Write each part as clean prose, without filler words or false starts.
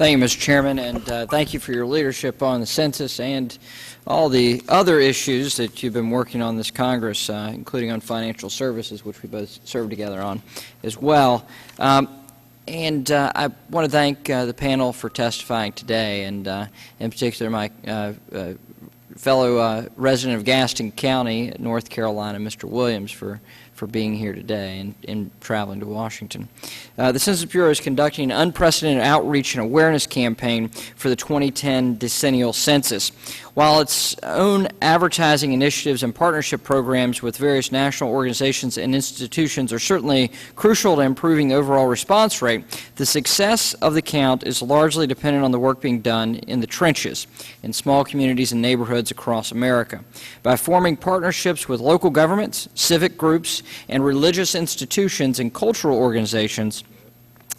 Thank you, Mr. Chairman, and thank you for your leadership on the census and all the other issues that you've been working on this Congress, including on financial services, which we both served together on as well. I want to thank the panel for testifying today, and in particular my fellow resident of Gaston County, North Carolina, Mr. Williams, for being here today and traveling to Washington. The Census Bureau is conducting an unprecedented outreach and awareness campaign for the 2010 decennial census. While its own advertising initiatives and partnership programs with various national organizations and institutions are certainly crucial to improving the overall response rate, the success of the count is largely dependent on the work being done in the trenches, in small communities and neighborhoods across America. By forming partnerships with local governments, civic groups, and religious institutions and cultural organizations,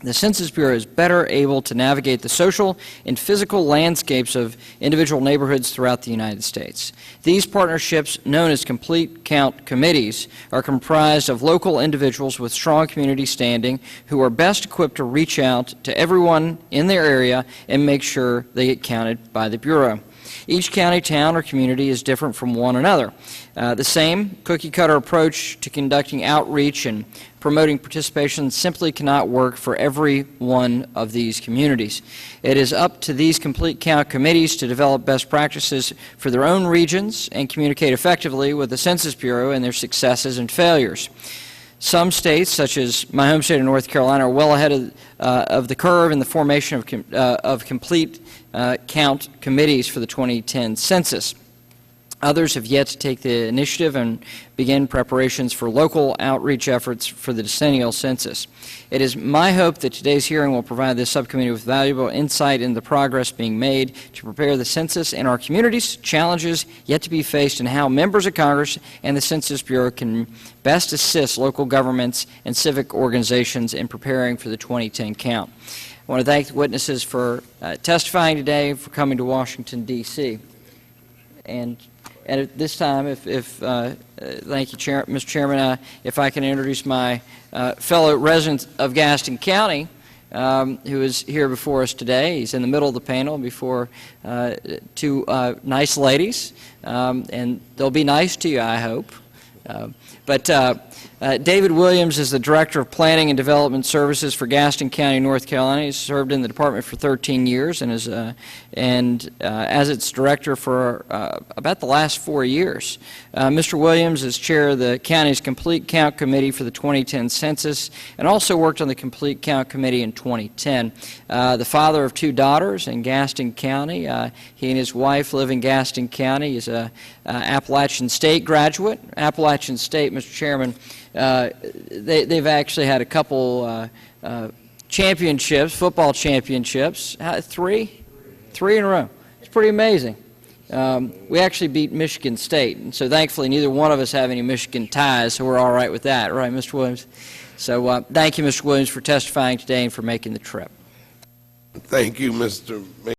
the Census Bureau is better able to navigate the social and physical landscapes of individual neighborhoods throughout the United States. These partnerships, known as complete count committees, are comprised of local individuals with strong community standing who are best equipped to reach out to everyone in their area and make sure they get counted by the Bureau. Each county, town, or community is different from one another. The same cookie-cutter approach to conducting outreach and promoting participation simply cannot work for every one of these communities. It is up to these complete count committees to develop best practices for their own regions and communicate effectively with the Census Bureau and their successes and failures. Some states, such as my home state of North Carolina, are well ahead of the curve in the formation of complete count committees for the 2010 census. Others have yet to take the initiative and begin preparations for local outreach efforts for the decennial census. It is my hope that today's hearing will provide this subcommittee with valuable insight into the progress being made to prepare the census in our communities, challenges yet to be faced, and how members of Congress and the Census Bureau can best assist local governments and civic organizations in preparing for the 2010 count. I want to thank the witnesses for testifying today, for coming to Washington, D.C. And at this time, thank you, Mr. Chairman, if I can introduce my fellow resident of Gaston County, who is here before us today. He's in the middle of the panel before two nice ladies, and they'll be nice to you, I hope. David Williams is the Director of Planning and Development Services for Gaston County, North Carolina. He's served in the department for 13 years and is as its director for about the last 4 years. Mr. Williams is chair of the county's Complete Count Committee for the 2010 census and also worked on the Complete Count Committee in 2010. The father of 2 daughters in Gaston County. He and his wife live in Gaston County. He's an Appalachian State graduate. Appalachian State, Mr. Chairman, they've actually had a couple championships, football championships, 3 in a row. It's pretty amazing. We actually beat Michigan State, and so thankfully neither one of us have any Michigan ties, so we're all right with that, right, Mr. Williams? So thank you, Mr. Williams, for testifying today and for making the trip. Thank you, Mr. Mayor.